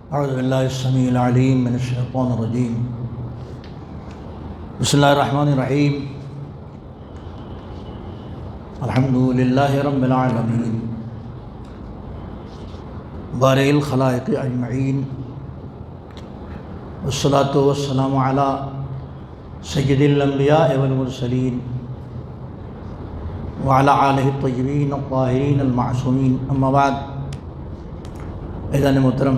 اعوذ باللہ السمیع العلیم من الشیطان الرجیم بسم اللہ الرحمن الرحیم الحمد للہ رب العالمین بارئ الخلائق اجمعین والصلاة والسلام علی سید الانبیاء والمرسلین وعلی آلہ الطیبین الطاہرین المعصومین، اما بعد۔ عزیزان محترم،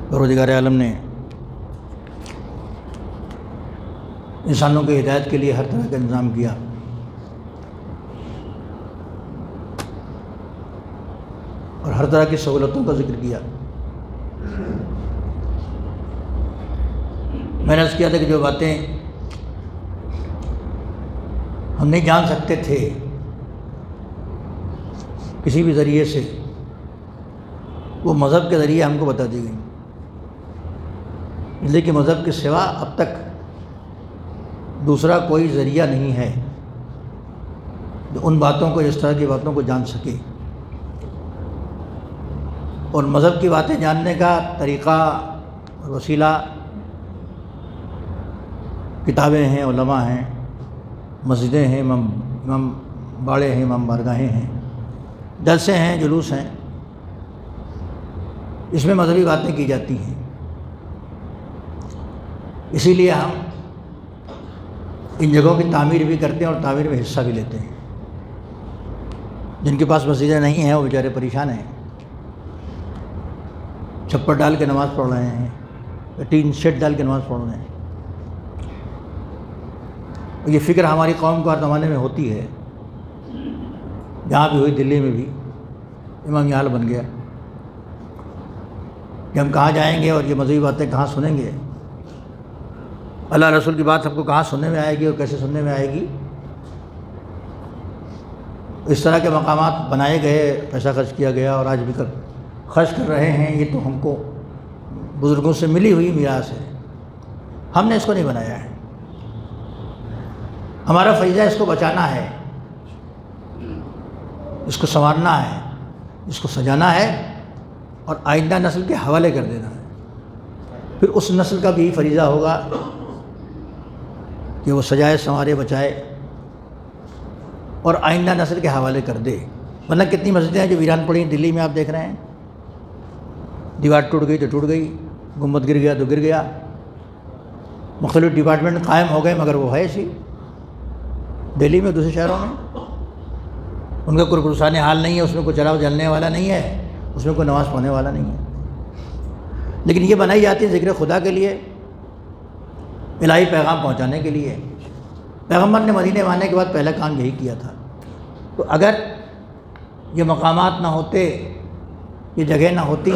پروردگار عالم نے انسانوں کے ہدایت کے لیے ہر طرح کا انتظام کیا۔ اور ہر طرح کی سہولتوں کا ذکر کیا۔ میں نے عرض کیا تھا کہ جو باتیں ہم نہیں جان سکتے تھے کسی بھی ذریعے سے، وہ مذہب کے ذریعے ہم کو بتا دی گئی، اس لیے کہ مذہب کے سوا اب تک دوسرا کوئی ذریعہ نہیں ہے جو ان باتوں کو، اس طرح کی باتوں کو جان سکے۔ اور مذہب کی باتیں جاننے کا طریقہ اور وسیلہ کتابیں ہیں، علماء ہیں، مسجدیں ہیں، امام باڑے ہیں، امام بارگاہیں ہیں، جلسے ہیں، جلوس ہیں، اس میں مذہبی باتیں کی جاتی ہیں۔ اسی لیے ہم ان جگہوں کی تعمیر بھی کرتے ہیں اور تعمیر میں حصہ بھی لیتے ہیں۔ جن کے پاس مسجدیں نہیں ہیں وہ بیچارے پریشان ہیں، چھپر ڈال کے نماز پڑھ رہے ہیں، ٹین شیڈ ڈال کے نماز پڑھ رہے ہیں۔ یہ فکر ہماری قوم کو ہر زمانے میں ہوتی ہے، جہاں بھی ہوئی، دلی میں بھی امام یہ حال بن گیا کہ ہم کہاں جائیں گے اور یہ مذہبی باتیں کہاں سنیں گے، اللہ رسول کی بات ہم کو کہاں سننے میں آئے گی اور کیسے سننے میں آئے گی۔ اس طرح کے مقامات بنائے گئے، پیسہ خرچ کیا گیا اور آج بھی خرچ کر رہے ہیں۔ یہ تو ہم کو بزرگوں سے ملی ہوئی میراث ہے، ہم نے اس کو نہیں بنایا ہے۔ ہمارا فریضہ اس کو بچانا ہے، اس کو سنوارنا ہے، اس کو سجانا ہے اور آئندہ نسل کے حوالے کر دینا ہے۔ پھر اس نسل کا بھی فریضہ ہوگا کہ وہ سجائے، سنوارے، بچائے اور آئندہ نسل کے حوالے کر دے۔ ورنہ کتنی مسجدیں ہیں جو ویران پڑی ہیں، دلی میں آپ دیکھ رہے ہیں، دیوار ٹوٹ گئی تو ٹوٹ گئی، گنبد گر گیا تو گر گیا، مختلف ڈپارٹمنٹ قائم ہو گئے، مگر وہ ہے ایسی دلی میں، دوسرے شہروں میں ان کا کوئی پرسان حال نہیں ہے، اس میں کوئی چراغ جلنے والا نہیں ہے، اس میں کوئی نماز پڑھنے والا نہیں ہے۔ لیکن یہ بنائی جاتی ہے ذکر خدا کے لیے، الہی پیغام پہنچانے کے لیے۔ پیغمبر نے مدینے میں آنے کے بعد پہلا کام یہی کیا تھا۔ تو اگر یہ مقامات نہ ہوتے، یہ جگہ نہ ہوتی،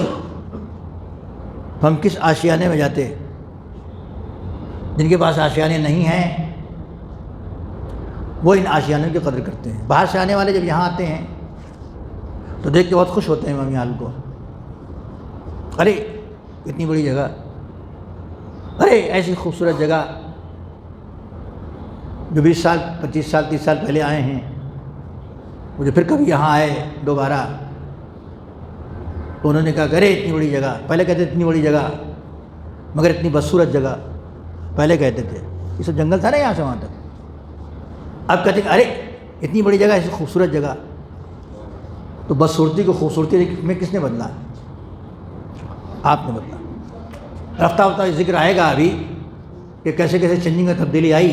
تو ہم کس آشیانے میں جاتے؟ جن کے پاس آشیانے نہیں ہیں وہ ان آشیانوں کی قدر کرتے ہیں۔ باہر سے آنے والے جب یہاں آتے ہیں تو دیکھ کے بہت خوش ہوتے ہیں امام حال کو، ارے اتنی بڑی جگہ، ارے ایسی خوبصورت جگہ، جو 20 سال 25 سال 30 سال پہلے آئے ہیں، مجھے پھر کبھی یہاں آئے دوبارہ تو انہوں نے کہا کہ ارے اتنی بڑی جگہ، پہلے کہتے اتنی بڑی جگہ مگر اتنی بدصورت جگہ، پہلے کہتے تھے یہ سب جنگل تھا نا یہاں سے وہاں تک، اب کہتے ہیں ارے اتنی بڑی جگہ، ایسی خوبصورت جگہ۔ تو بدصورتی کو خوبصورتی میں کس نے بدلا؟ آپ نے بدلا۔ رفتہ رفتہ ذکر آئے گا ابھی کہ کیسے کیسے چینجنگ اور تبدیلی آئی،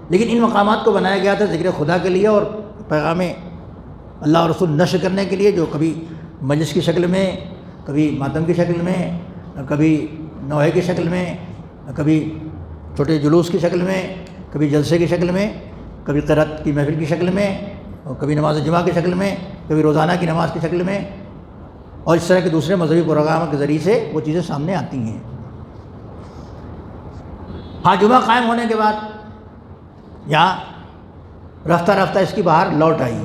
لیکن ان مقامات کو بنایا گیا تھا ذکر خدا کے لیے اور پیغام اللہ اور رسول نشر کرنے کے لیے، جو کبھی مجلس کی شکل میں، کبھی ماتم کی شکل میں، کبھی نوحے کی شکل میں، کبھی چھوٹے جلوس کی شکل میں، کبھی جلسے کی شکل میں، کبھی قرأت کی محفل کی شکل میں، اور کبھی نماز جمعہ کی شکل میں، کبھی روزانہ کی نماز کی شکل میں، اور اس طرح کے دوسرے مذہبی پروگراموں کے ذریعے سے وہ چیزیں سامنے آتی ہیں۔ ہاں، جمعہ قائم ہونے کے بعد یہاں رفتہ رفتہ اس کی باہر لوٹ آئی،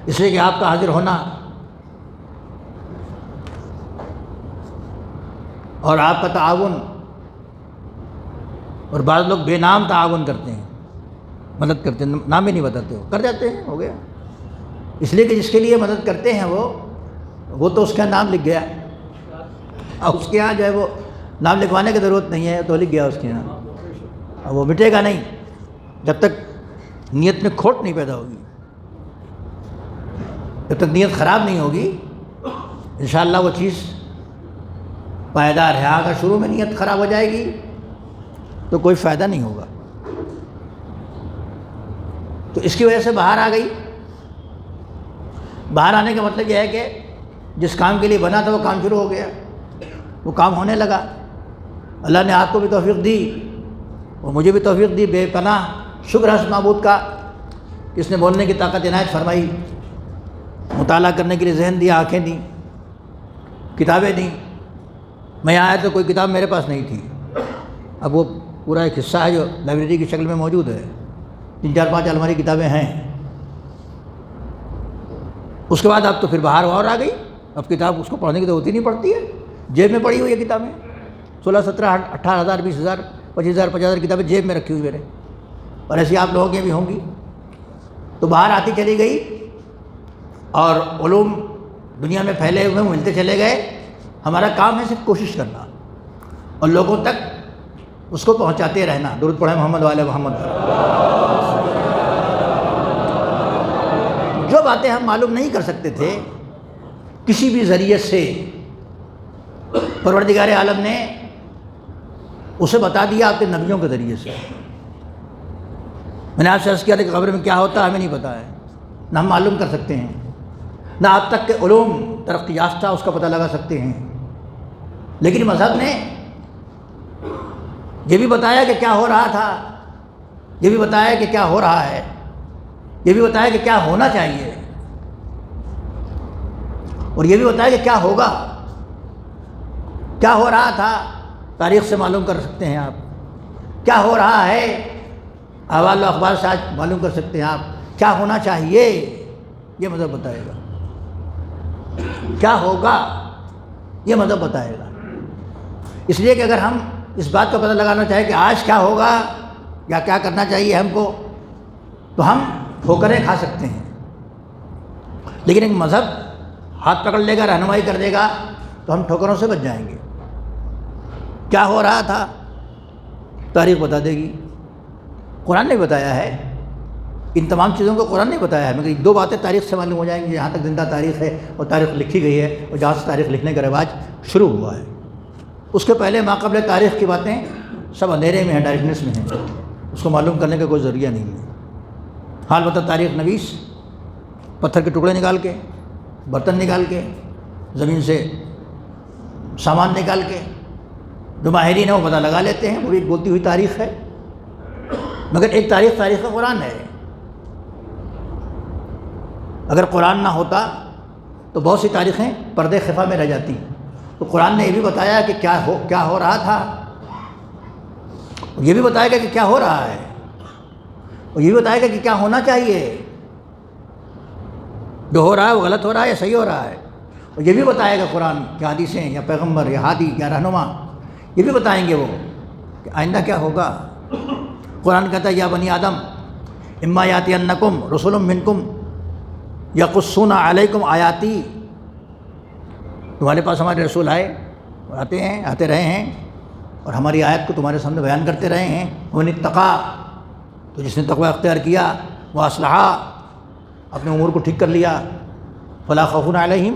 اس لیے کہ آپ کا حاضر ہونا اور آپ کا تعاون، اور بعض لوگ بے نام تعاون کرتے ہیں، مدد کرتے ہیں، نام ہی نہیں بتاتے، ہو کر جاتے ہیں، ہو گیا۔ اس لیے کہ جس کے لیے مدد کرتے ہیں وہ وہ تو اس کا نام لکھ گیا، اور اس کے یہاں جو ہے وہ نام لکھوانے کی ضرورت نہیں ہے، تو لکھ گیا اس کے یہاں، اور وہ مٹے گا نہیں جب تک نیت میں کھوٹ نہیں پیدا ہوگی، جب تک نیت خراب نہیں ہوگی انشاءاللہ وہ چیز پائیدار ہے۔ اگر شروع میں نیت خراب ہو جائے گی تو کوئی فائدہ نہیں ہوگا۔ تو اس کی وجہ سے باہر آ گئی۔ باہر آنے کا مطلب یہ ہے کہ جس کام کے لیے بنا تھا وہ کام شروع ہو گیا، وہ کام ہونے لگا۔ اللہ نے آپ کو بھی توفیق دی اور مجھے بھی توفیق دی، بے پناہ شکر ہے اس معبود کا، اس نے بولنے کی طاقت عنایت فرمائی، مطالعہ کرنے کے لیے ذہن دیا، آنکھیں دیں، کتابیں دیں۔ میں آیا تو کوئی کتاب میرے پاس نہیں تھی، اب وہ پورا ایک حصہ ہے جو لائبریری کی شکل میں موجود ہے، 3 4 5 الماری کتابیں ہیں۔ اس کے بعد اب تو پھر باہر اور آ گئی، اب کتاب اس کو پڑھنے کی ضرورت ہی نہیں پڑتی ہے، جیب میں پڑھی ہوئی ہے کتابیں، 16 17 18 ہزار 20 ہزار 25 ہزار 50 ہزار کتابیں جیب میں رکھی ہوئی میرے، اور ایسی آپ لوگوں کی بھی ہوں گی۔ تو باہر آتی چلی گئی اور علوم دنیا میں پھیلے ہوئے ملتے چلے گئے۔ ہمارا کام ہے صرف کوشش کرنا اور لوگوں تک اس کو پہنچاتے رہنا۔ درود پڑھیں محمد وعلی محمد۔ جو باتیں ہم معلوم نہیں کر سکتے تھے کسی بھی ذریعے سے، پروردگار عالم نے اسے بتا دیا آپ کے نبیوں کے ذریعے سے۔ میں نے آپ سے عرض کیا تھا کہ قبر میں کیا ہوتا ہے ہمیں نہیں پتہ ہے، نہ ہم معلوم کر سکتے ہیں، نہ اب تک کے علوم ترقی یافتہ اس کا پتہ لگا سکتے ہیں، لیکن مذہب نے یہ بھی بتایا کہ کیا ہو رہا تھا، یہ بھی بتایا کہ کیا ہو رہا ہے، یہ بھی بتایا کہ کیا ہونا چاہیے، اور یہ بھی بتایا کہ کیا ہوگا۔ کیا ہو رہا تھا تاریخ سے معلوم کر سکتے ہیں آپ، کیا ہو رہا ہے احوال و اخبار سے آج معلوم کر سکتے ہیں آپ، کیا ہونا چاہیے یہ مذہب بتائے گا، کیا ہوگا یہ مذہب بتائے گا۔ اس لیے کہ اگر ہم اس بات کا پتہ لگانا چاہیں کہ آج کیا ہوگا یا کیا کرنا چاہیے ہم کو، تو ہم ٹھوکریں کھا سکتے ہیں، لیکن ایک مذہب ہاتھ پکڑ لے گا، رہنمائی کر دے گا، تو ہم ٹھوکروں سے بچ جائیں گے۔ کیا ہو رہا تھا تاریخ بتا دے گی، قرآن نے بتایا ہے، ان تمام چیزوں کو قرآن نے بتایا ہے، مگر 2 باتیں تاریخ سے معلوم ہو جائیں گی، جہاں تک زندہ تاریخ ہے اور تاریخ لکھی گئی ہے، اور جہاں سے تاریخ لکھنے کا رواج شروع ہوا ہے۔ اس کے پہلے ماقبل تاریخ کی باتیں سب اندھیرے میں ہیں، ڈارکنیس میں ہیں، اس کو معلوم کرنے کا کوئی ذریعہ نہیں ہے۔ حال بتا تاریخ نویس پتھر کے ٹکڑے نکال کے، برتن نکال کے، زمین سے سامان نکال کے، جو ماہرین ہیں وہ پتہ لگا لیتے ہیں، وہ بھی بولتی ہوئی تاریخ ہے، مگر ایک تاریخ کا قرآن ہے۔ اگر قرآن نہ ہوتا تو بہت سی تاریخیں پردے خفا میں رہ جاتی۔ تو قرآن نے یہ بھی بتایا کہ کیا ہو رہا تھا، یہ بھی بتایا گا کہ کیا ہو رہا ہے، اور یہ بھی بتایا گا کہ کیا ہونا چاہیے، جو ہو رہا ہے وہ غلط ہو رہا ہے یا صحیح ہو رہا ہے، اور یہ بھی بتائے گا قرآن کہ حدیثیں یا پیغمبر یا ہادی یا رہنما یہ بھی بتائیں گے وہ کہ آئندہ کیا ہوگا۔ قرآن کہتا ہے یا بنی آدم اما یاتینکم رسول منکم یقصون علیکم آیاتی، تمہارے پاس ہمارے رسول آتے رہے ہیں اور ہماری آیت کو تمہارے سامنے بیان کرتے رہے ہیں۔ ومن اتقا، تو جس نے تقوی اختیار کیا، وہ اصلحہ، اپنے امور کو ٹھیک کر لیا، فلا خوف علیہم،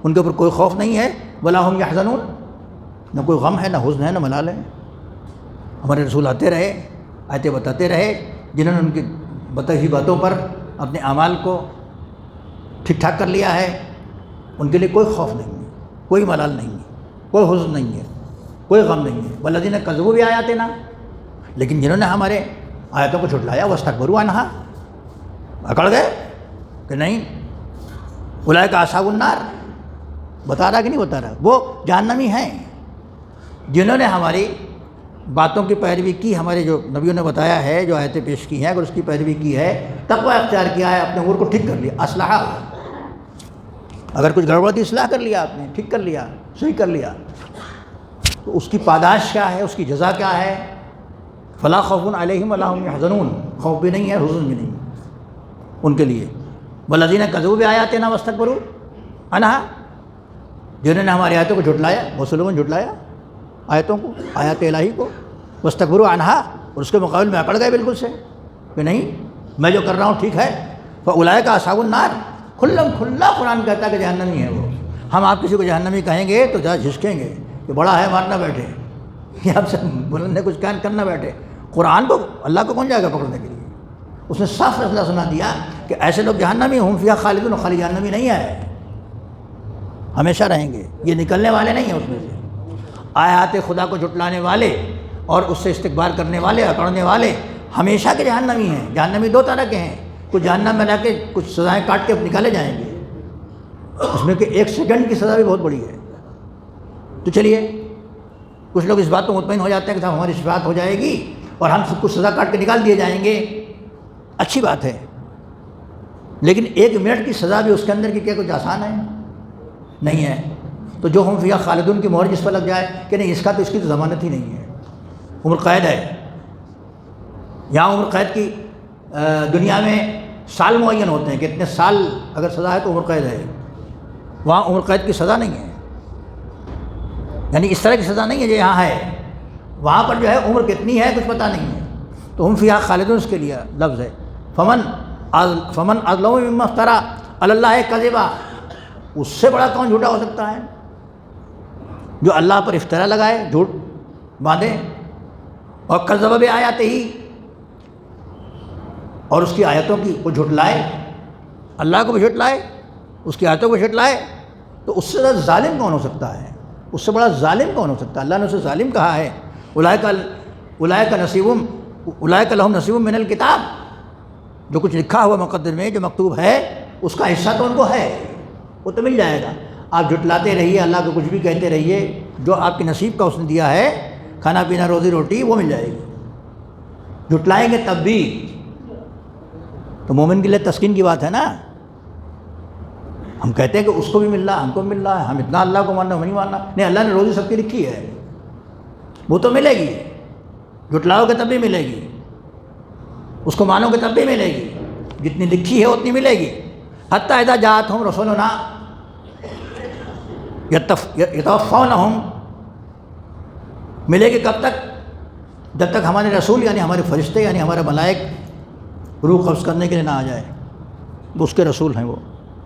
ان کے اوپر کوئی خوف نہیں ہے، ولا ہم یحزنون، نہ کوئی غم ہے، نہ حزن ہے، نہ ملال ہے۔ ہمارے رسول آتے رہے، آیتیں بتاتے رہے، جنہوں نے ان کی بتائی ہوئی باتوں پر اپنے اعمال کو ٹھیک ٹھاک کر لیا ہے، ان کے لیے کوئی خوف نہیں ہے، کوئی ملال نہیں ہے، کوئی حزن نہیں ہے، کوئی غم نہیں ہے۔ والذین کذبوا بآیاتنا، لیکن جنہوں نے ہمارے آیتوں کو جھٹلایا، واستکبروا عنہا، اکڑ گئے کہ نہیں، اولئک اصحاب النار، بتا رہا کہ نہیں بتا رہا، وہ جہنمی ہیں۔ جنہوں نے ہماری باتوں کی پیروی کی، ہمارے جو نبیوں نے بتایا ہے، جو آیتیں پیش کی ہیں، اگر اس کی پیروی کی ہے، تقوی اختیار کیا ہے، اپنے امور کو ٹھیک کر لیا، اصلاح، اگر کچھ گڑبڑ تھی اصلاح کر لیا، آپ نے ٹھیک کر لیا، صحیح کر لیا، تو اس کی پاداش کیا ہے، اس کی جزا کیا ہے؟ فلا خوف علیہم ولا هم یحزنون، خوف بھی نہیں ہے، حزن بھی نہیں ان کے لیے۔ والذین کذبوا بآیاتنا واستکبروا عنہا، جنہوں نے ہماری آیتوں کو جھٹلایا، بہت سے لوگوں نے جھٹلایا آیتوں کو، آیات الہی کو، واستکبروا عنہا، اور اس کے مقابل میں اکڑ گئے بالکل سے کہ نہیں میں جو کر رہا ہوں ٹھیک ہے۔ فاولئک اصحاب النار، کھلا قرآن کہتا ہے کہ جہنمی ہے وہ۔ ہم آپ کسی کو جہنمی کہیں گے تو ذرا جھسکیں گے کہ بڑا ہے مارنا بیٹھے، یہ آپ سے بلند ہے کچھ کرنا بیٹھے۔ قرآن کو اللہ کو کون جائے گا پکڑنے کے لیے؟ اس نے صاف فیصلہ سنا دیا کہ ایسے لوگ جہنمی ہم فیہا خالدون، خالی جہنمی نہیں ہے، ہمیشہ رہیں گے، یہ نکلنے والے نہیں ہیں اس میں سے۔ آیات خدا کو جھٹلانے والے اور اس سے استکبار کرنے والے، اکڑنے والے ہمیشہ کے جہنمی ہیں۔ جہنمی دو طرح کے ہیں، کچھ جہنم میں رہ کے کچھ سزائیں کاٹ کے نکالے جائیں گے، اس میں کہ 1 سیکنڈ کی سزا بھی بہت بڑی ہے۔ تو چلیے کچھ لوگ اس بات کو مطمئن ہو جاتے ہیں کہ صاحب ہماری شفاعت ہو جائے گی اور ہم سب کچھ سزا کاٹ کے نکال دیے جائیں گے، اچھی بات ہے، لیکن 1 منٹ کی سزا بھی اس کے اندر کی کیا کچھ آسان ہے؟ نہیں ہے۔ تو جو ہم فیہا خالدون کی مہر جس پر لگ جائے کہ نہیں اس کا تو اس کی تو ضمانت ہی نہیں ہے، عمر قید ہے۔ یہاں عمر قید کی دنیا میں سال معین ہوتے ہیں کہ اتنے سال اگر سزا ہے تو عمر قید ہے، وہاں عمر قید کی سزا نہیں ہے، یعنی اس طرح کی سزا نہیں ہے جو یہاں ہے، وہاں پر جو ہے عمر کتنی ہے کچھ پتہ نہیں ہے۔ تو ہم فیہا خالدون اس کے لیے لفظ ہے۔ فمن اظلم ممن افتری علی اللہ کذبا، اس سے بڑا کون جھوٹا ہو سکتا ہے جو اللہ پر افترا لگائے، جھوٹ باندھے، اور کذب بآیاتہ، اور اس کی آیتوں کو جھٹلائے، اللہ کو بھی جھٹلائے، اس کی آیتوں کو جھٹلائے، تو اس سے زیادہ ظالم کون ہو سکتا ہے؟ اس سے بڑا ظالم کون ہو سکتا ہے؟ اللہ نے اسے ظالم کہا ہے۔ اولئک لہم نصیب من الکتاب، جو کچھ لکھا ہوا مقدر میں جو مکتوب ہے اس کا حصہ تو ان کو ہے، وہ تو مل جائے گا۔ آپ جھٹلاتے رہیے، اللہ کو کچھ بھی کہتے رہیے، جو آپ کے نصیب کا اس نے دیا ہے کھانا پینا روزی روٹی وہ مل جائے گی۔ جھٹلائیں گے تب بھی تو مومن کے لیے تسکین کی بات ہے نا۔ ہم کہتے ہیں کہ اس کو بھی مل رہا ہے، ہم کو بھی مل رہا ہے، ہم اتنا اللہ کو ماننا ہم نہیں ماننا، نہیں اللہ نے روزی سب کی لکھی ہے، وہ تو ملے گی، جھٹلاؤ گے تب بھی ملے گی، اس کو مانو گے تب بھی ملے گی، جتنی لکھی ہے اتنی ملے گی۔ حتی اذا جاءتہم رسولنا یتوفونہم، ملے گی کب تک؟ جب تک ہمارے رسول یعنی ہمارے فرشتے یعنی ہمارے ملائک روح قبض کرنے کے لیے نہ آ جائے۔ وہ اس کے رسول ہیں،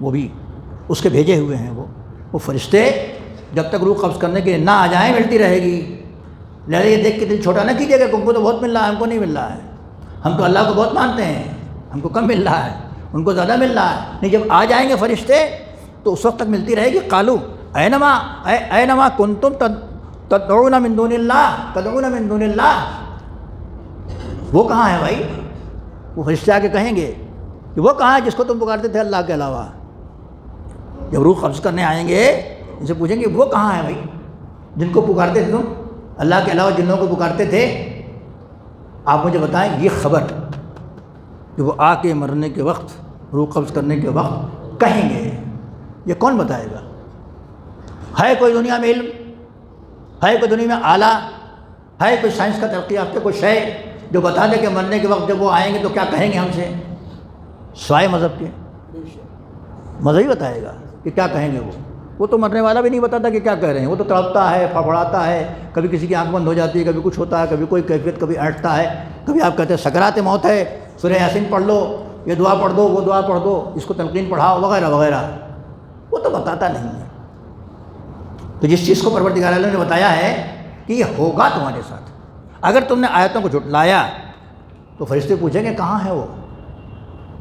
وہ بھی اس کے بھیجے ہوئے ہیں، وہ فرشتے جب تک روح قبض کرنے کے لیے نہ آ جائیں ملتی رہے گی۔ لہٰذا یہ دیکھ کے دل چھوٹا نہ کیجیے گا، تم کو تو بہت مل رہا ہے، ہم کو نہیں مل رہا ہے، ہم تو اللہ کو بہت مانتے ہیں، ہم کو کم مل رہا ہے، ان کو زیادہ مل رہا ہے۔ نہیں، جب آ جائیں گے فرشتے تو اس وقت تک ملتی رہے گی۔ قالوا اینما کنتم تدعون من دون اللہ، وہ کہاں ہے بھائی؟ وہ فرشتے آ کے کہیں گے کہ وہ کہاں ہے جس کو تم پکارتے تھے اللہ کے علاوہ؟ جب روح قبض کرنے آئیں گے ان سے پوچھیں گے وہ کہاں ہے بھائی جن کو پکارتے تھے تم اللہ کے علاوہ، جن لوگوں کو پکارتے تھے، آپ مجھے بتائیں۔ یہ خبر کہ وہ آ کے مرنے کے وقت، روح قبض کرنے کے وقت کہیں گے، یہ کون بتائے گا؟ ہے کوئی دنیا میں علم، ہے کوئی دنیا میں آلہ، ہے کوئی سائنس کا ترقی یافتہ کوئی شے جو بتا دے کہ مرنے کے وقت جب وہ آئیں گے تو کیا کہیں گے ہم سے؟ سوائے مذہب کے، مذہب ہی بتائے گا کہ کیا کہیں گے۔ وہ تو مرنے والا بھی نہیں بتاتا کہ کیا کہہ رہے ہیں، وہ تو تڑپتا ہے، پھڑپڑاتا ہے، کبھی کسی کی آنکھ بند ہو جاتی ہے، کبھی کچھ ہوتا ہے، کبھی کوئی کیفیت، کبھی اٹھتا ہے، کبھی آپ کہتے ہیں سکرات موت ہے، سورہ یاسین پڑھ لو، یہ دعا پڑھ دو، وہ دعا پڑھ دو، اس کو تلقین پڑھاؤ وغیرہ وغیرہ، وہ تو بتاتا نہیں ہے۔ تو جس چیز کو پروردگار عالم نے بتایا ہے کہ یہ ہوگا تمہارے ساتھ، اگر تم نے آیتوں کو جھٹلایا تو فرشتے پوچھیں گے کہاں ہے وہ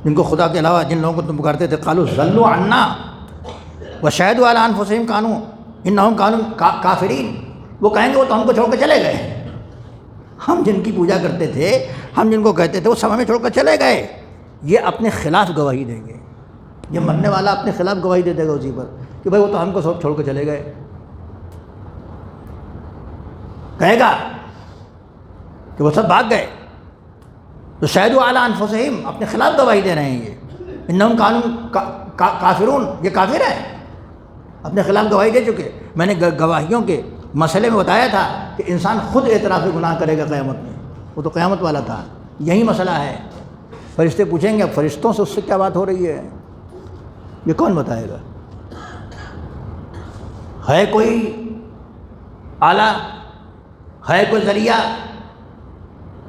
جن کو خدا کے علاوہ جن لوگوں کو تم پکارتے تھے؟ قالوا ضلوا عنا وشہدوا علی انفسہم کانوا انہم کانوا کافرین، وہ کہیں گے وہ تو ہم کو چھوڑ کے چلے گئے، ہم جن کی پوجا کرتے تھے، ہم جن کو کہتے تھے وہ سب ہمیں چھوڑ کر چلے گئے۔ یہ اپنے خلاف گواہی دیں گے، یہ مرنے والا اپنے خلاف گواہی دے دے گا اسی پر کہ بھائی وہ تو ہم کو سب چھوڑ کے چلے گئے، کہے گا کہ وہ سب بھاگ گئے۔ تو شہدوا علی انفسہم، اپنے خلاف گواہی دے رہے ہیں یہ، انہم کانوا کافرون، یہ کافر ہیں، اپنے خلاف گواہی دے چکے۔ میں نے گواہیوں کے مسئلے میں بتایا تھا کہ انسان خود اعتراف گناہ کرے گا قیامت میں، وہ تو قیامت والا تھا، یہی مسئلہ ہے۔ فرشتے پوچھیں گے اب فرشتوں سے اس سے کیا بات ہو رہی ہے، یہ کون بتائے گا؟ ہے کوئی آلہ، ہے کوئی ذریعہ؟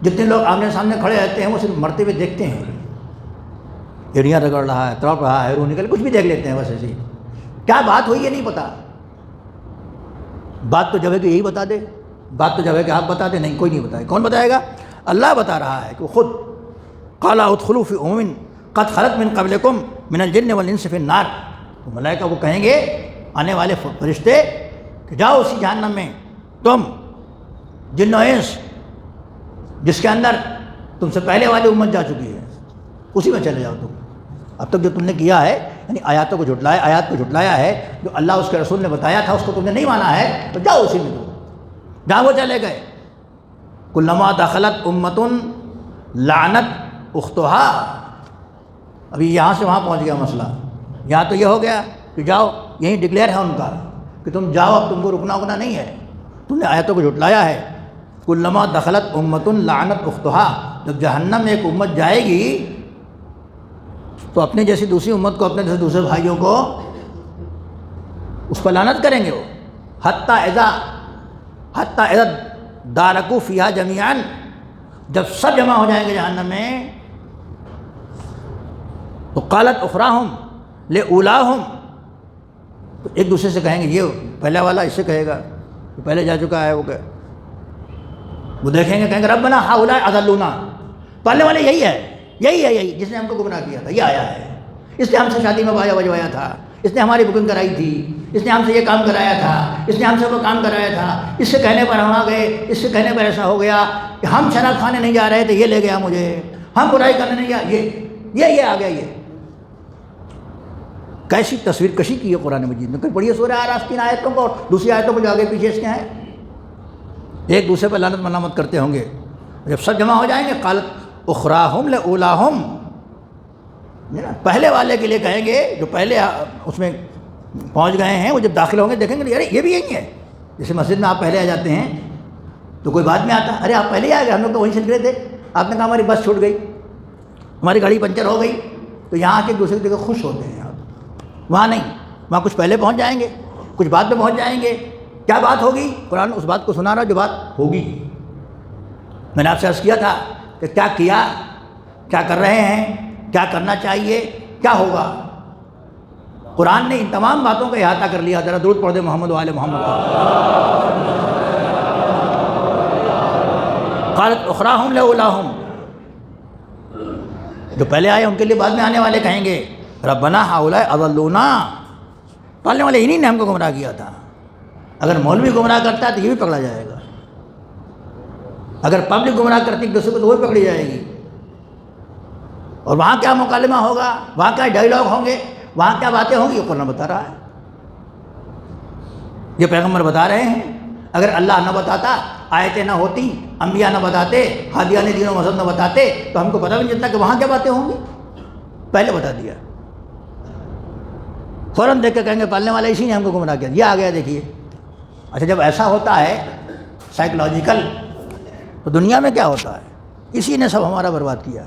جتنے لوگ آمنے سامنے کھڑے رہتے ہیں وہ صرف مرتے ہوئے دیکھتے ہیں، ایڑیاں رگڑ رہا ہے، تڑپ رہا ہے، روح نکل، کچھ بھی دیکھ لیتے ہیں بس ایسے ہی۔ کیا بات ہوئی یہ نہیں پتا۔ بات تو جب ہے کہ یہی بتا دے، بات تو جب ہے کہ آپ بتا دیں، نہیں کوئی نہیں بتائے۔ کون بتائے گا؟ اللہ بتا رہا ہے کہ خود قال ادخلوا فی امم قد خلت من قبلکم من الجن والانس فی النار، تو ملائکہ وہ کہیں گے، آنے والے فرشتے، کہ جاؤ اسی جہنم میں، تم جن و انس جس کے اندر تم سے پہلے والی امت جا چکی ہے، اسی میں چلے جاؤ تم۔ اب تک جو تم نے کیا ہے، یعنی آیاتوں کو جھٹلایا، آیات کو جھٹلایا ہے، جو اللہ اس کے رسول نے بتایا تھا اس کو تم نے نہیں مانا ہے، تو جاؤ اسی میں تم۔ جہاں وہ چلے گئے، کلما دخلت امۃ لعنت اختہا، ابھی یہاں سے وہاں پہنچ گیا مسئلہ۔ یہاں تو یہ ہو گیا کہ جاؤ، یہیں ڈکلیئر ہے ان کا کہ تم جاؤ، اب تم کو رکنا نہیں ہے، تم نے آیتوں کو جھٹلایا ہے۔ کلما دخلت امۃ لعنت اختہا، جب جہنم میں ایک امت جائے گی تو اپنے جیسی دوسری امت کو، اپنے جیسے دوسرے بھائیوں کو اس پر لعنت کریں گے وہ، حتیٰ اذا دارکوا فیہا جمیعا، جب سب جمع ہو جائیں گے جہنم میں، تو قالت اخراہم لاولاہم، تو ایک دوسرے سے کہیں گے، یہ پہلا والا اس سے کہے گا، جو پہلے جا چکا ہے وہ دیکھیں گے، کہیں گے ربنا ہؤلاء اضلونا، پہلے والے یہی جس نے ہم کو گمراہ کیا تھا، یہ آیا ہے، اس نے ہم سے شادی میں بایا بجوایا تھا، اس نے ہماری بکنگ کرائی تھی، اس نے ہم سے یہ کام کرایا تھا، اس نے ہم سے وہ کام کرایا تھا، اس سے کہنے پر ہم آ گئے، اس سے کہنے پر ایسا ہو گیا کہ ہم شراب کھانے نہیں جا رہے تھے، یہ لے گیا مجھے، ہم برائی کرنے نہیں جا، یہ آ گیا۔ یہ کیسی تصویر کشی کی ہے قرآن مجید میں۔ پڑھیے سورہ اعراف کی آیتوں کو، دوسری آیتوں کو جو آگے پیچھے اس کے ہیں، ایک دوسرے پر لعنت ملامت کرتے ہوں گے۔ جب سب جمع ہو جائیں گے، قالت اخراہم لاولاہم، پہلے والے کے لیے کہیں گے جو پہلے اس میں پہنچ گئے ہیں، وہ جب داخل ہوں گے دیکھیں گے ارے یہ بھی یہی ہے۔ جیسے مسجد میں آپ پہلے آ جاتے ہیں تو کوئی بعد میں آتا ہے، ارے آپ پہلے ہی آ گئے، ہم لوگ تو وہیں سے نکلے تھے، آپ نے کہا ہماری بس چھوٹ گئی، ہماری گاڑی پنچر ہو گئی، تو یہاں آ کے دوسرے کی جگہ خوش ہوتے ہیں آپ۔ وہاں نہیں، وہاں کچھ پہلے پہنچ جائیں گے، کچھ بعد میں پہنچ جائیں گے۔ کیا بات ہوگی؟ قرآن اس بات کو سنا رہا جو بات ہوگی۔ میں نے آپ سے عرض کیا تھا کہ کیا کر رہے ہیں، کیا کرنا چاہیے، کیا ہوگا۔ قرآن نے ان تمام باتوں کا احاطہ کر لیا۔ ذرا درود پڑھ دے محمد و آل محمد۔ قالت اخراہم لاولاہم، جو پہلے آئے ان کے لیے بعد میں آنے والے کہیں گے ربنا ہؤلاء اضلونا، پہلے والے انہی نے ہم کو گمراہ کیا تھا۔ اگر مولوی گمراہ کرتا ہے تو یہ بھی پکڑا جائے گا، اگر پبلک گمراہ کرتی دوسرے کو تو وہ بھی پکڑی جائے گی۔ اور وہاں کیا مکالمہ ہوگا، وہاں کیا ڈائیلاگ ہوں گے، وہاں کیا باتیں ہوں گی، یہ قرآن بتا رہا ہے، یہ پیغمبر بتا رہے ہیں۔ اگر اللہ نہ بتاتا، آیتیں نہ ہوتی، انبیاء نہ بتاتے، ہادیان دین و مذہب نہ بتاتے، تو ہم کو پتہ بھی نہیں چلتا کہ وہاں کیا باتیں ہوں گی، پہلے بتا دیا۔ فوراً دیکھ کے کہیں گے پالنے والا اسی نے ہم کو گمراہ کیا، یہ آ گیا دیکھیے۔ اچھا جب ایسا ہوتا ہے سائیکولوجیکل، تو دنیا میں کیا ہوتا ہے؟ اسی نے سب ہمارا برباد کیا،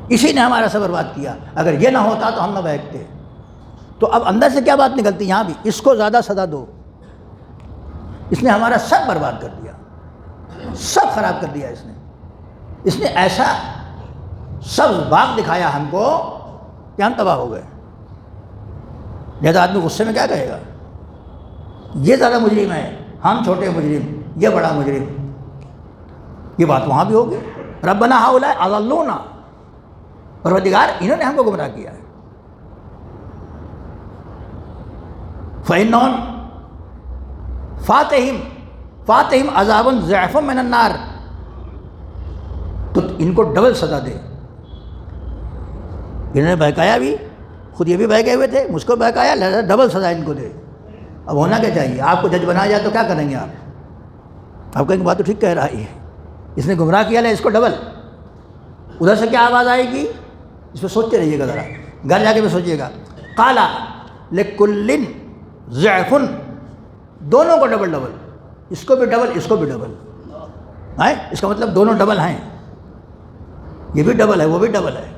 اسی نے ہمارا سب برباد کیا۔ اگر یہ نہ ہوتا تو ہم نہ بہکتے۔ تو اب اندر سے کیا بات نکلتی یہاں بھی، اس کو زیادہ سزا دو، اس نے ہمارا سب برباد کر دیا، سب خراب کر دیا اس نے ایسا سبز باغ دکھایا ہم کو کہ ہم تباہ ہو گئے۔ لہذا آدمی غصے میں کیا کہے گا، یہ زیادہ مجرم ہے، ہم چھوٹے مجرم، یہ بڑا مجرم۔ یہ بات وہاں بھی ہوگی، ربنا ہؤلاء اضلونا، پروردگار انہوں نے ہم کو گمراہ کیا ہے۔ فإنهم فاتہم عذاب ضعف من النار، تو ان کو ڈبل سزا دے۔ انہوں نے بہکایا بھی، خود یہ بھی بہکے ہوئے تھے، مجھ کو بہکایا، لہذا ڈبل سزا ان کو دے۔ اب ہونا کیا چاہیے؟ آپ کو جج بنایا جائے تو کیا کریں گے آپ کہیں گے بات تو ٹھیک کہہ رہا ہے، اس نے گمراہ کیا، لے اس کو ڈبل۔ ادھر سے کیا آواز آئے گی، اس پہ سوچتے رہیے گا، ذرا گھر جا کے بھی سوچیے گا۔ قال لکل ضعف، دونوں کو ڈبل، اس کو بھی ڈبل، اس کو بھی ڈبل ہے، اس کا مطلب دونوں ڈبل ہیں، یہ بھی ڈبل ہے، وہ بھی ڈبل ہے،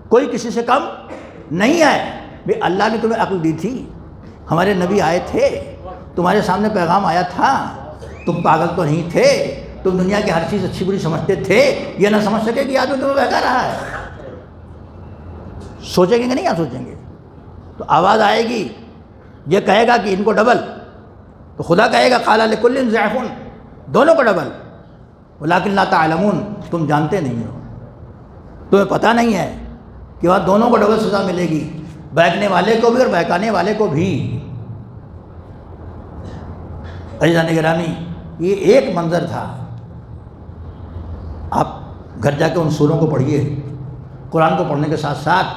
کوئی کسی سے کم نہیں ہے۔ بھئی اللہ نے تمہیں عقل دی تھی، ہمارے نبی آئے تھے، تمہارے سامنے پیغام آیا تھا، تم پاگل تو نہیں تھے، تم دنیا کی ہر چیز اچھی بری سمجھتے تھے، یہ نہ سمجھ سکے کہ آدمی تمہیں بہکا رہا ہے۔ سوچیں گے کہ نہیں؟ کیا سوچیں گے؟ تو آواز آئے گی، یہ کہے گا کہ ان کو ڈبل، تو خدا کہے گا قال لکل ضعف، دونوں کو ڈبل، ولکن لا تعلمون، تم جانتے نہیں ہو، تمہیں پتہ نہیں ہے کہ وہاں دونوں کو ڈبل سزا ملے گی، بہکنے والے کو بھی اور بہکانے والے کو بھی۔ عزیزان گرامی، یہ ایک منظر تھا۔ آپ گھر جا کے ان سوروں کو پڑھیے، قرآن کو پڑھنے کے ساتھ ساتھ،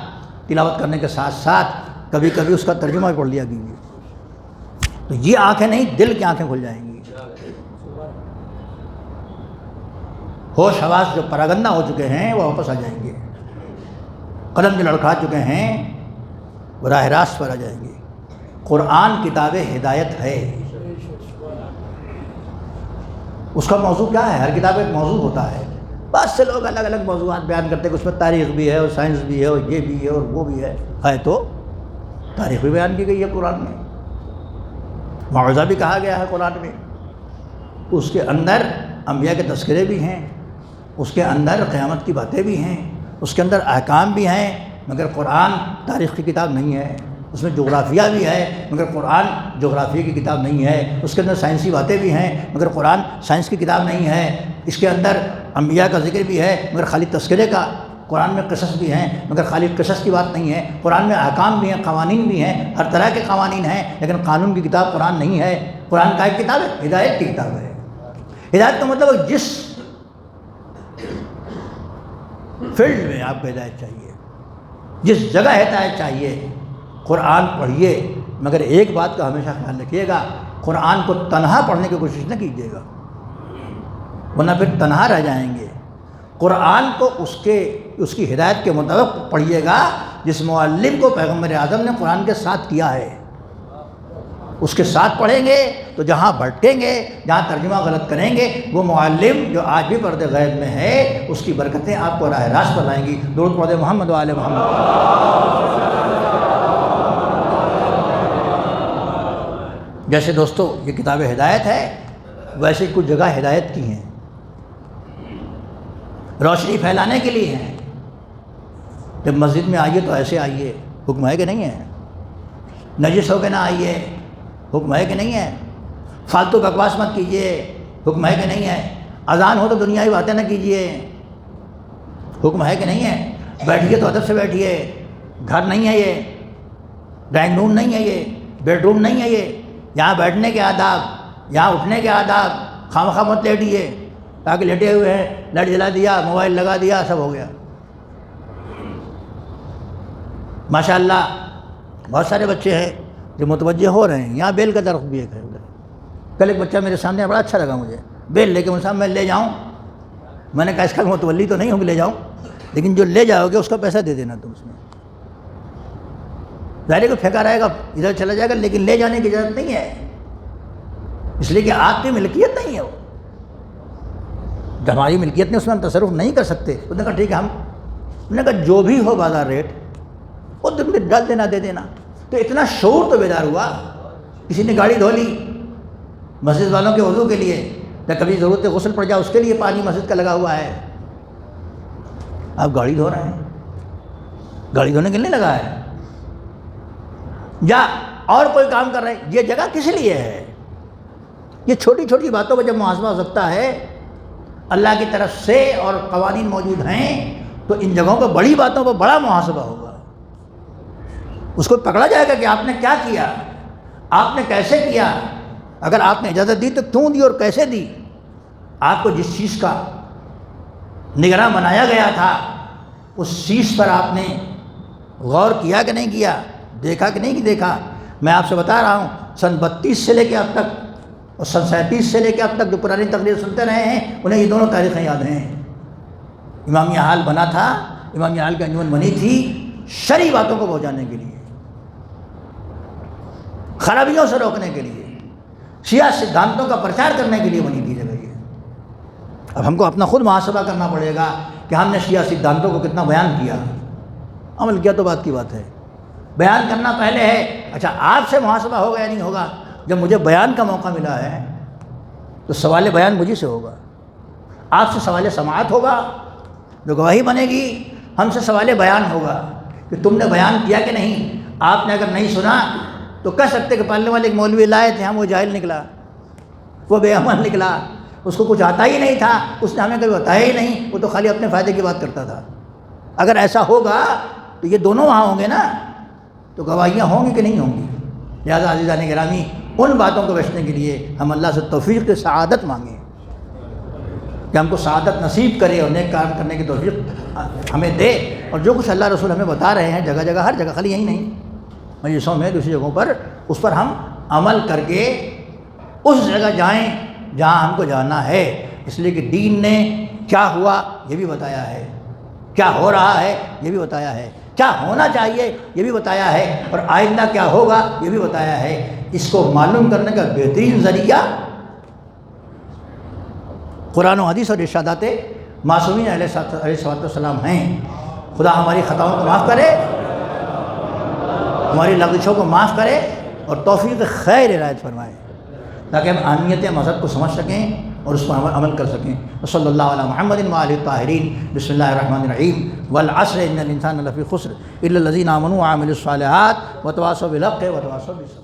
تلاوت کرنے کے ساتھ ساتھ کبھی کبھی اس کا ترجمہ بھی پڑھ لیا کیجیے، تو یہ آنکھیں نہیں، دل کی آنکھیں کھل جائیں گی۔ ہوش حواس جو پراگندہ ہو چکے ہیں وہ واپس آ جائیں گے، قلم جو لڑکھا چکے ہیں وہ راہ راست پر آ جائیں گے۔ قرآن کتاب ہدایت ہے۔ اس کا موضوع کیا ہے؟ ہر کتاب ایک موضوع ہوتا ہے۔ بہت سے لوگ الگ الگ موضوعات بیان کرتے ہیں کہ اس میں تاریخ بھی ہے اور سائنس بھی ہے اور یہ بھی ہے اور وہ بھی ہے تو تاریخ بھی بیان کی گئی ہے قرآن میں، معجزہ بھی کہا گیا ہے قرآن میں، اس کے اندر انبیاء کے تذکرے بھی ہیں، اس کے اندر قیامت کی باتیں بھی ہیں، اس کے اندر احکام بھی ہیں، مگر قرآن تاریخ کی کتاب نہیں ہے۔ اس میں جغرافیہ بھی ہے مگر قرآن جغرافیہ کی کتاب نہیں ہے۔ اس کے اندر سائنسی باتیں بھی ہیں مگر قرآن سائنس کی کتاب نہیں ہے۔ اس کے اندر انبیاء کا ذکر بھی ہے مگر خالی تذکرے کا، قرآن میں قصص بھی ہیں مگر خالی قصص کی بات نہیں ہے۔ قرآن میں احکام بھی ہیں، قوانین بھی ہیں، ہر طرح کے قوانین ہیں، لیکن قانون کی کتاب قرآن نہیں ہے۔ قرآن کا ایک کتاب ہے، ہدایت کی کتاب ہے۔ ہدایت کا مطلب جس فیلڈ میں آپ کو ہدایت چاہیے، جس جگہ ہدایت چاہیے، قرآن پڑھیے، مگر ایک بات کا ہمیشہ خیال رکھیے گا، قرآن کو تنہا پڑھنے کی کوشش نہ کیجیے گا، ورنہ پھر تنہا رہ جائیں گے۔ قرآن کو اس کی ہدایت کے مطابق پڑھیے گا جس معلم کو پیغمبر اعظم نے قرآن کے ساتھ کیا ہے، اس کے ساتھ پڑھیں گے تو جہاں بھٹکیں گے، جہاں ترجمہ غلط کریں گے، وہ معلم جو آج بھی پردے غیب میں ہے، اس کی برکتیں آپ کو راہ راست پر لائیں گی۔ درود پڑھیں محمد و آل محمد۔ جیسے دوستو یہ کتاب ہدایت ہے، ویسے کچھ جگہ ہدایت کی ہیں، روشنی پھیلانے کے لیے ہیں۔ جب مسجد میں آئیے تو ایسے آئیے، حکم ہے کہ نہیں ہے؟ نجس ہو کے نہ آئیے، حکم ہے کہ نہیں ہے؟ فالتو بکواس مت کیجیے، حکم ہے کہ نہیں ہے؟ اذان ہو تو دنیاوی باتیں نہ کیجیے، حکم ہے کہ نہیں ہے؟ بیٹھیے تو ادب سے بیٹھیے، گھر نہیں ہے یہ، ڈرائنگ روم نہیں ہے یہ، بیڈ روم نہیں ہے یہ، یہاں بیٹھنے کے آداب، یہاں اٹھنے کے آداب، خواہ مت لیٹیے، تاکہ لیٹے ہوئے ہیں لائٹ جلا دیا، موبائل لگا دیا، سب ہو گیا۔ ماشاءاللہ بہت سارے بچے ہیں جو متوجہ ہو رہے ہیں۔ یہاں بیل کا درخت بھی ایک ہے ادھر، کل ایک بچہ میرے سامنے بڑا اچھا لگا مجھے، بیل لے کے مجھ سے میں لے جاؤں، میں نے کہا اس کا متولی تو نہیں ہوں کہ لے جاؤں، لیکن جو لے جاؤ گے اس کا پیسہ دے دینا تم اس میں، ظاہر کو پھینکا رہے گا ادھر چلا جائے گا، لیکن لے جانے کی اجازت نہیں ہے، اس لیے کہ آپ کی ملکیت نہیں ہے وہ، جب ہماری ملکیت نہیں اس میں ہم تصرف نہیں کر سکتے۔ انہوں نے کہا ٹھیک ہے، انہوں نے کہا جو بھی ہو بازار ریٹ وہ تم نے ڈال دینا، دے دینا۔ تو اتنا شعور تو بیدار ہوا، کسی نے گاڑی دھو لی مسجد والوں کے وضو کے لیے، یا کبھی ضرورت غسل پڑ جائے اس کے لیے پانی مسجد کا لگا ہوا ہے، آپ گاڑی دھو رہے ہیں، گاڑی دھونے کے لیے لگا ہے، یا اور کوئی کام کر رہے ہیں، یہ جگہ کس لیے ہے؟ یہ چھوٹی چھوٹی باتوں پہ جب محاسبہ ہو سکتا ہے اللہ کی طرف سے اور قوانین موجود ہیں، تو ان جگہوں پہ بڑی باتوں پہ بڑا محاسبہ ہوگا، اس کو پکڑا جائے گا کہ آپ نے کیا کیا، آپ نے کیسے کیا، اگر آپ نے اجازت دی تو کیوں دی اور کیسے دی، آپ کو جس چیز کا نگراں بنایا گیا تھا اس چیز پر آپ نے غور کیا کہ نہیں کیا، دیکھا کہ نہیں دیکھا۔ میں آپ سے بتا رہا ہوں سن 32 سے لے کے اب تک اور سن 37 سے لے کے اب تک جو پرانی تقریر سنتے رہے ہیں انہیں یہ دونوں تاریخیں یاد ہیں۔ امامیہ حال بنا تھا، امامیہ حال کی انجمن بنی تھی شرعی باتوں کو پہنچانے کے لیے، خرابیوں سے روکنے کے لیے، شیعہ سدھانتوں کا پرچار کرنے کے لیے بنی تھی جگہ یہ۔ اب ہم کو اپنا خود محاسبہ کرنا پڑے گا کہ ہم نے شیعہ سدھانتوں کو کتنا بیان کیا، عمل کیا تو بات کی بات ہے، بیان کرنا پہلے ہے۔ اچھا آپ سے محاسبہ ہوگا یا نہیں ہوگا؟ جب مجھے بیان کا موقع ملا ہے تو سوال بیان مجھے سے ہوگا، آپ سے سوال سماعت ہوگا، جو گواہی بنے گی ہم سے سوال بیان ہوگا کہ تم نے بیان کیا کہ نہیں۔ آپ نے اگر نہیں سنا تو کہہ سکتے کہ پالنے والے ایک مولوی لائے تھے، ہم وہ جاہل نکلا، وہ بے عمل نکلا، اس کو کچھ آتا ہی نہیں تھا، اس نے ہمیں کبھی بتایا ہی نہیں، وہ تو خالی اپنے فائدے کی بات کرتا تھا۔ اگر ایسا ہوگا تو یہ دونوں وہاں ہوں گے نا، تو گواہیاں ہوں گی کہ نہیں ہوں گی؟ لہٰذا عزیزان گرامی، ان باتوں کو بچنے کے لیے ہم اللہ سے توفیق سعادت مانگیں کہ ہم کو سعادت نصیب کرے اور نیک کام کرنے کی توفیق ہمیں دے، اور جو کچھ اللہ رسول ہمیں بتا رہے ہیں جگہ جگہ، ہر جگہ، خالی یہی نہیں، مجلسوں میں دوسری جگہوں پر، اس پر ہم عمل کر کے اس جگہ جائیں جہاں ہم کو جانا ہے۔ اس لیے کہ دین نے کیا ہوا یہ بھی بتایا ہے، کیا ہو رہا ہے یہ بھی بتایا ہے، کیا ہونا چاہیے یہ بھی بتایا ہے، اور آئندہ کیا ہوگا یہ بھی بتایا ہے۔ اس کو معلوم کرنے کا بہترین ذریعہ قرآن و حدیث اور ارشادات معصومین علیہ الصلوۃ والسلام ہیں۔ خدا ہماری خطاؤں کو معاف کرے، ہماری لغزشوں کو معاف کرے، اور توفیق خیر عنایت فرمائے، تاکہ ہم اہمیت مذہب کو سمجھ سکیں اور اس پر عمل کر سکیں۔ صلی اللہ علی محمد و آلہ الطاہرین۔ بسم اللہ الرحمن الرحیم۔ والعصر ان الانسان لفی خسر الا الذین آمنوا وعملوا الصالحات وتواصوا بالحق وتواصوا بالصبر۔